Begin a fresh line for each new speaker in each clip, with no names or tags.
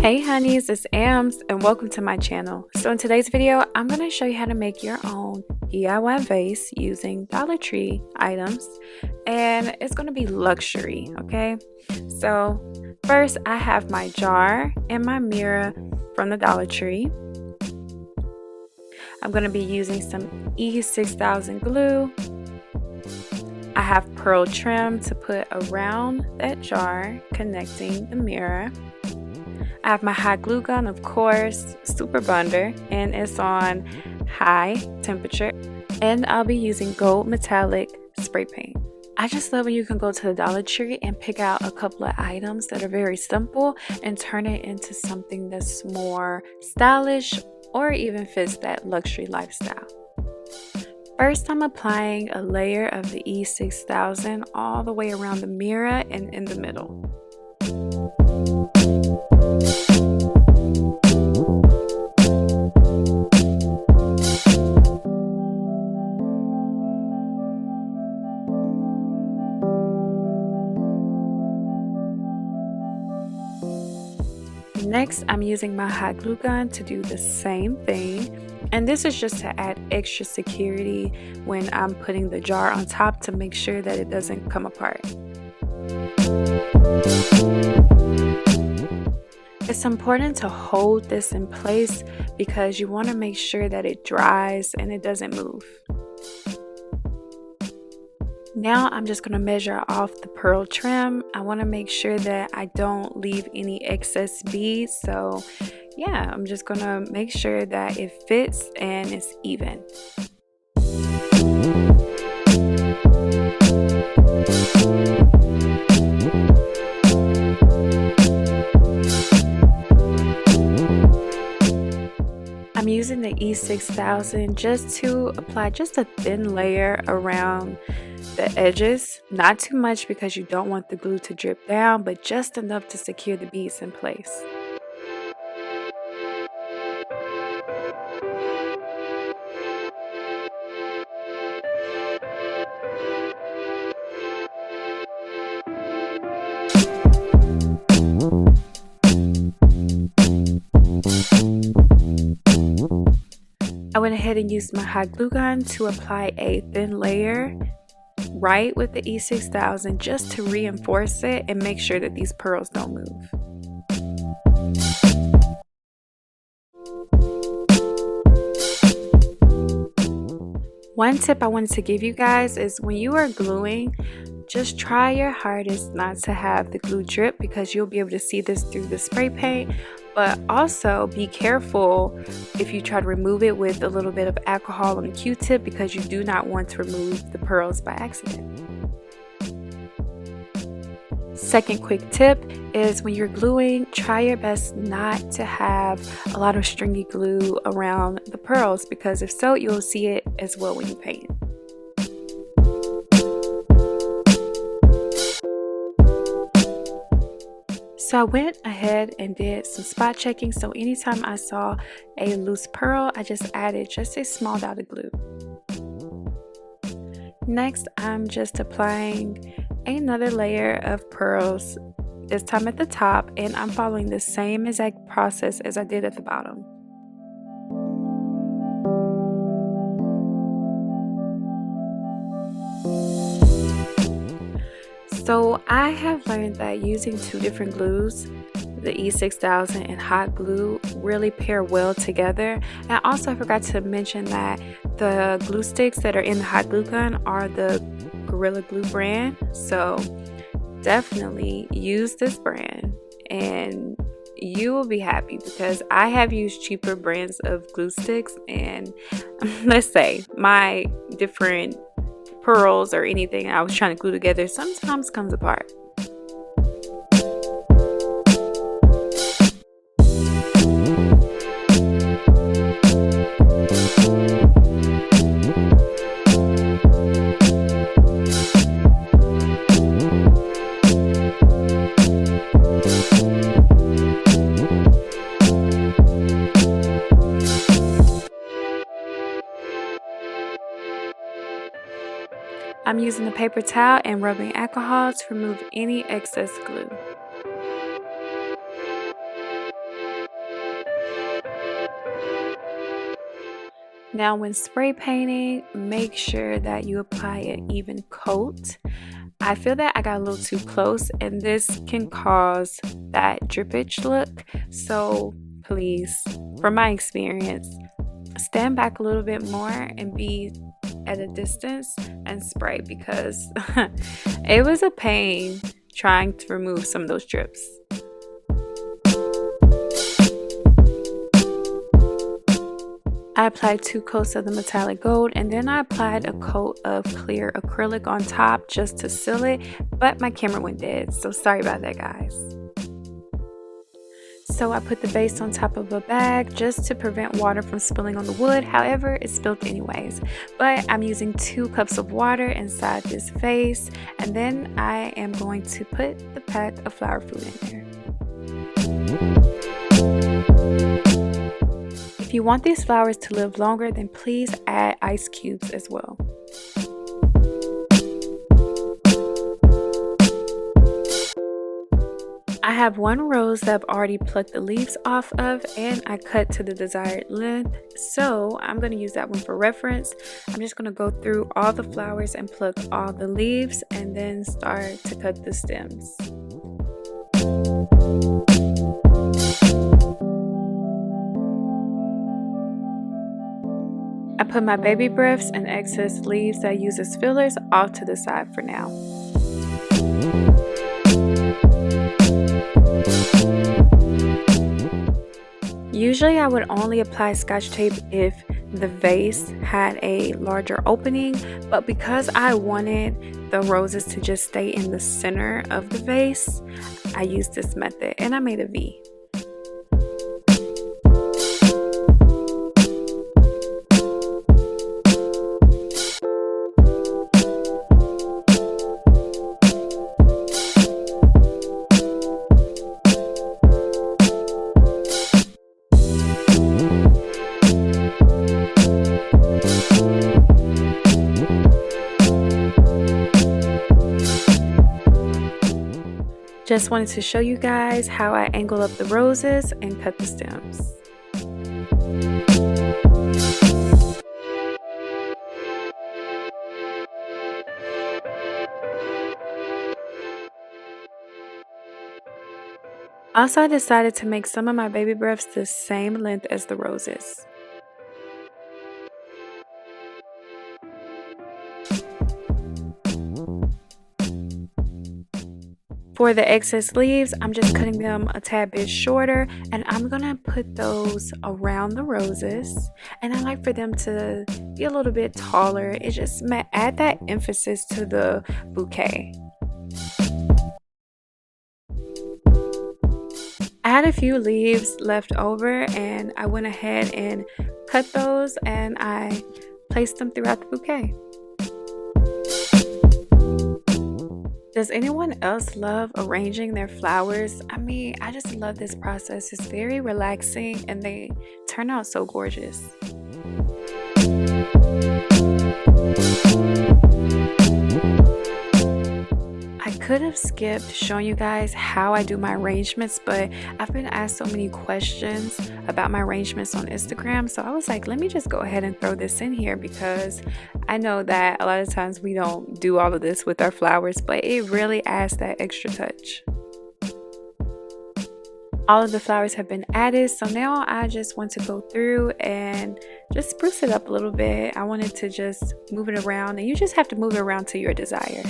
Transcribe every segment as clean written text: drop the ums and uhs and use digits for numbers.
Hey honeys, it's Ams and welcome to my channel. So in today's video, I'm going to show you how to make your own DIY vase using Dollar Tree items, and it's going to be luxury, okay? So first I have my jar and my mirror from the Dollar Tree. I'm going to be using some E6000 glue. I have pearl trim to put around that jar connecting the mirror. I have my hot glue gun, of course, Super Bonder, and it's on high temperature. And I'll be using gold metallic spray paint. I just love when you can go to the Dollar Tree and pick out a couple of items that are very simple and turn it into something that's more stylish or even fits that luxury lifestyle. First, I'm applying a layer of the E6000 all the way around the mirror and in the middle. Next, I'm using my hot glue gun to do the same thing, and this is just to add extra security when I'm putting the jar on top to make sure that it doesn't come apart. It's important to hold this in place because you want to make sure that it dries and it doesn't move. Now I'm just going to measure off the pearl trim. I want to make sure that I don't leave any excess beads. So yeah, I'm just going to make sure that it fits and it's even. I'm using the E6000 just to apply just a thin layer around the edges, not too much because you don't want the glue to drip down, but just enough to secure the beads in place. I went ahead and used my hot glue gun to apply a thin layer right with the E6000 just to reinforce it and make sure that these pearls don't move. One tip I wanted to give you guys is when you are gluing, just try your hardest not to have the glue drip because you'll be able to see this through the spray paint. But also be careful if you try to remove it with a little bit of alcohol on a Q-tip because you do not want to remove the pearls by accident. Second quick tip is when you're gluing, try your best not to have a lot of stringy glue around the pearls because if so, you'll see it as well when you paint. So I went ahead and did some spot checking, so anytime I saw a loose pearl, I just added just a small dot of glue. Next, I'm just applying another layer of pearls, this time at the top, and I'm following the same exact process as I did at the bottom. So I have learned that using two different glues, the E6000 and hot glue, really pair well together. And also I forgot to mention that the glue sticks that are in the hot glue gun are the Gorilla Glue brand. So definitely use this brand and you will be happy because I have used cheaper brands of glue sticks and let's say my different pearls or anything I was trying to glue together sometimes comes apart. I'm using a paper towel and rubbing alcohol to remove any excess glue. Now when spray painting, make sure that you apply an even coat. I feel that I got a little too close and this can cause that drippage look. So please, from my experience, stand back a little bit more and be at a distance and spray, because it was a pain trying to remove some of those drips. I applied 2 coats of the metallic gold, and then I applied a coat of clear acrylic on top just to seal it, but my camera went dead, so sorry about that, guys. So I put the vase on top of a bag just to prevent water from spilling on the wood. However, it spilled anyways. But I'm using 2 cups of water inside this vase, and then I am going to put the pack of flower food in there. If you want these flowers to live longer, then please add ice cubes as well. I have 1 rose that I've already plucked the leaves off of, and I cut to the desired length, so I'm going to use that one for reference. I'm just going to go through all the flowers and pluck all the leaves and then start to cut the stems. I put my baby breaths and excess leaves that I use as fillers off to the side for now. Usually I would only apply scotch tape if the vase had a larger opening, but because I wanted the roses to just stay in the center of the vase, I used this method and I made a V. Just wanted to show you guys how I angle up the roses and cut the stems. Also, I decided to make some of my baby breaths the same length as the roses. For the excess leaves, I'm just cutting them a tad bit shorter, and I'm gonna put those around the roses. And I like for them to be a little bit taller. It just add that emphasis to the bouquet. I had a few leaves left over, and I went ahead and cut those, and I placed them throughout the bouquet. Does anyone else love arranging their flowers? I mean, I just love this process. It's very relaxing and they turn out so gorgeous. I could have skipped showing you guys how I do my arrangements, but I've been asked so many questions about my arrangements on Instagram, so I was like, let me just go ahead and throw this in here, because I know that a lot of times we don't do all of this with our flowers, but it really adds that extra touch. All of the flowers have been added, so now I just want to go through and just spruce it up a little bit. I wanted to just move it around, and you just have to move it around to your desire.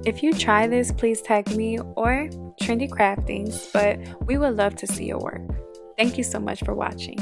If you try this, please tag me or Trendy Craftings, but we would love to see your work. Thank you so much for watching.